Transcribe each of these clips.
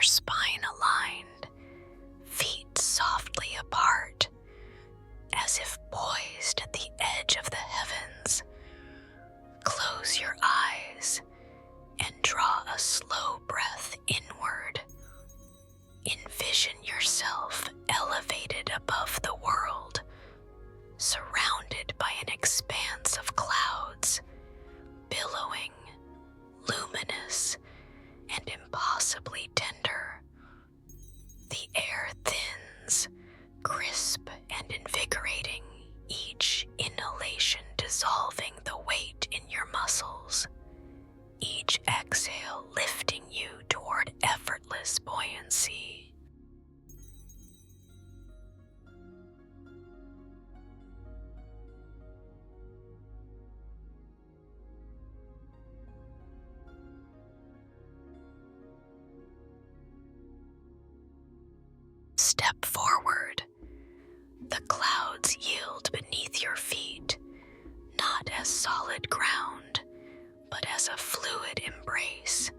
your spine aligned, feet softly apart, as if poised at the edge of the heavens. Close your eyes and draw a slow breath inward. Envision yourself elevated above the world, surrounded by an expanse of clouds, billowing, luminous, and impossibly tender. The air thins, crisp and invigorating, each inhalation dissolving the weight in your muscles, each exhale lifting you toward effortless buoyancy. Step forward. The clouds yield beneath your feet, not as solid ground, but as a fluid embrace.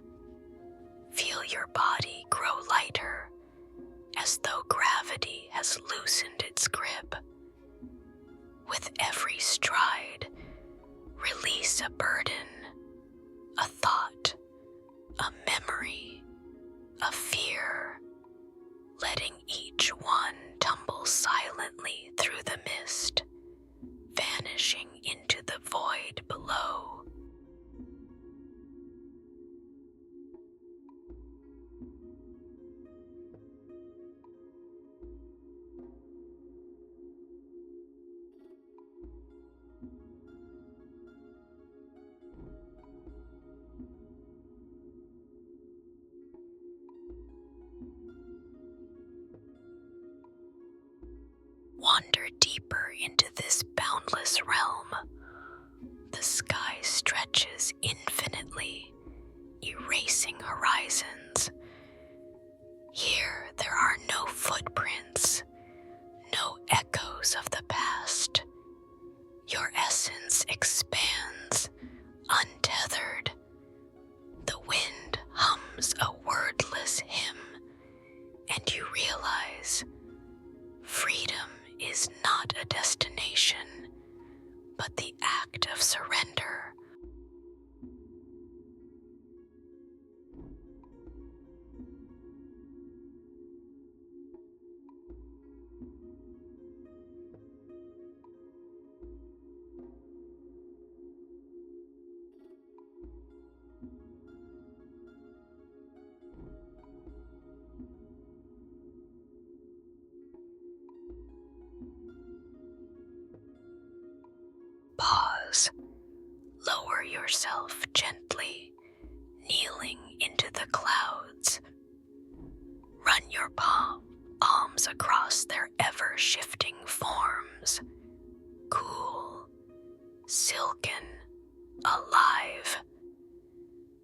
Feel your body grow lighter, as though gravity has loosened its grip. With every stride, release a burden, a thought, a memory, a fear, letting each one tumble silently through the mist, vanishing into the void below. Wander deeper into this boundless realm. The sky stretches infinitely, erasing horizons. Here there are no footprints, no echoes of the past. Your essence expands, untethered. The wind hums a wordless hymn, and you realize freedom is not a destination, but the act of surrender. Pause. Lower yourself gently, kneeling into the clouds. Run your palms across their ever-shifting forms. Cool, silken, alive.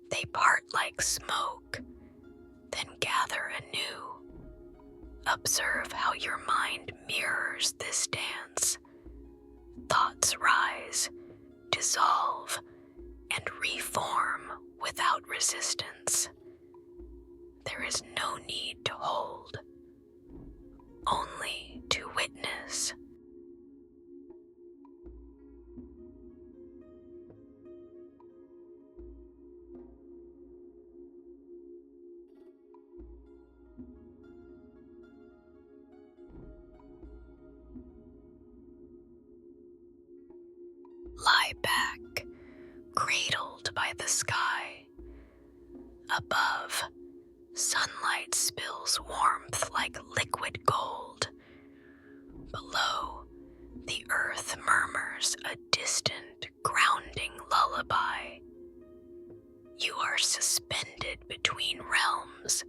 They part like smoke, then gather anew. Observe how your mind mirrors this dance. Thoughts rise, dissolve, and reform without resistance. There is no need to hold, only to witness. Lie back, cradled by the sky. Above, sunlight spills warmth like liquid gold. Below, the earth murmurs a distant, grounding lullaby. You are suspended between realms,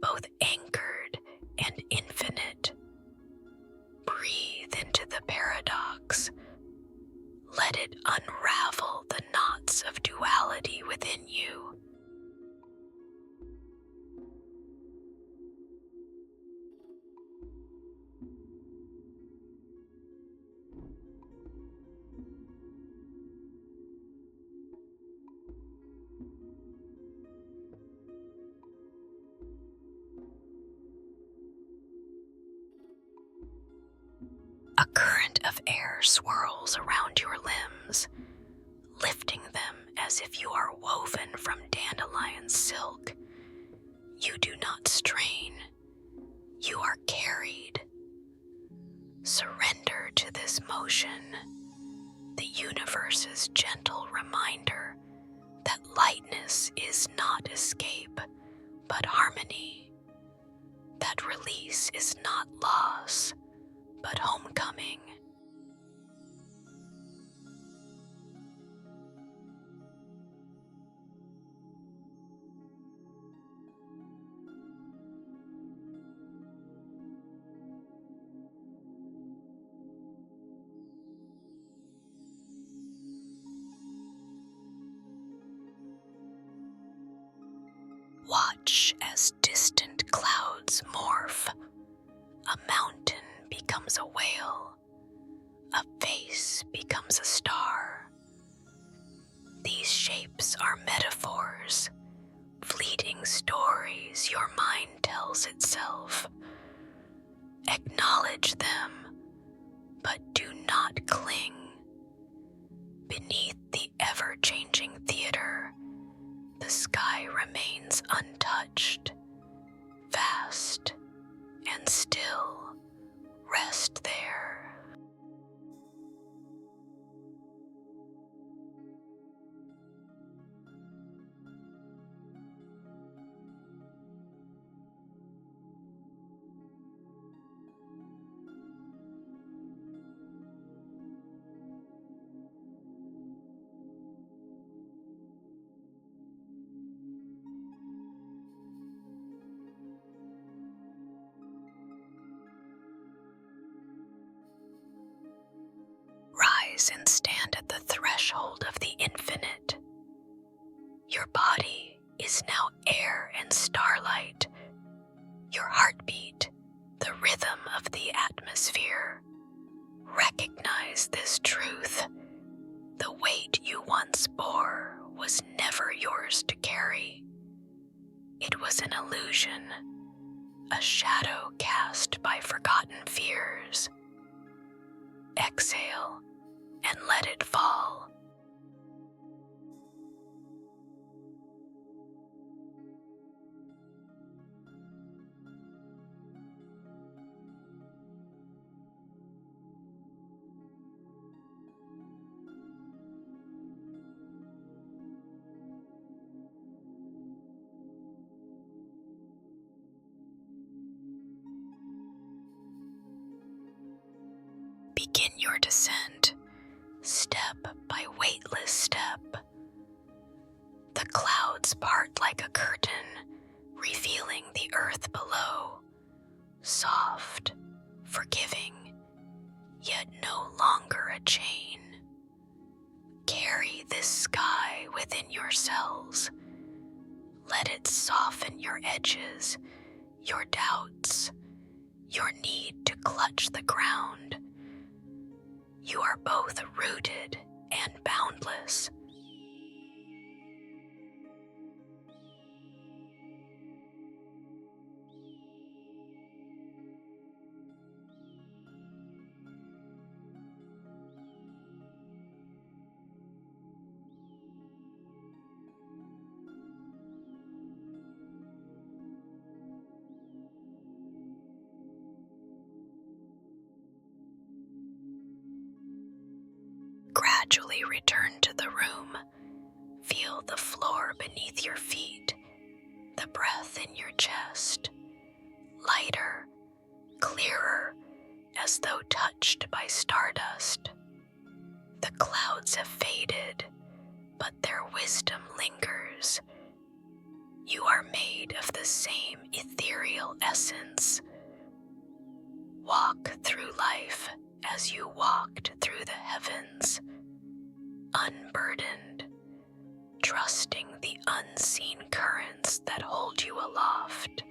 both anchored and infinite. Breathe into the paradox. Let it unravel the knots of duality within you. A current of air swirls around your limbs, lifting them as if you are woven from dandelion silk. You do not strain, you are carried. Surrender to this motion, the universe's gentle reminder that lightness is not escape, but harmony. That release is not loss, but homecoming. Watch as distant clouds morph. A mountain becomes a whale. A face becomes a star. These shapes are metaphors, fleeting stories your mind tells itself. Acknowledge them, but do not cling. Beneath the ever-changing theater, the sky remains untouched, vast and still. Rest there. Rise and stand at the threshold of the infinite. Your body is now air and starlight. Your heartbeat, the rhythm of the atmosphere. Recognize this truth. The weight you once bore was never yours to carry. It was an illusion, a shadow cast by forgotten fears. Exhale and let it fall. Begin your descent, step by weightless step. The clouds part like a curtain, revealing the earth below, soft, forgiving, yet no longer a chain. Carry this sky within your cells. Let it soften your edges, your doubts, your need to clutch the ground. You are both rooted and boundless. Gradually return to the room. Feel the floor beneath your feet, the breath in your chest, lighter, clearer, as though touched by stardust. The clouds have faded, but their wisdom lingers. You are made of the same ethereal essence. Walk through life as you walked through the heavens, unburdened, trusting the unseen currents that hold you aloft.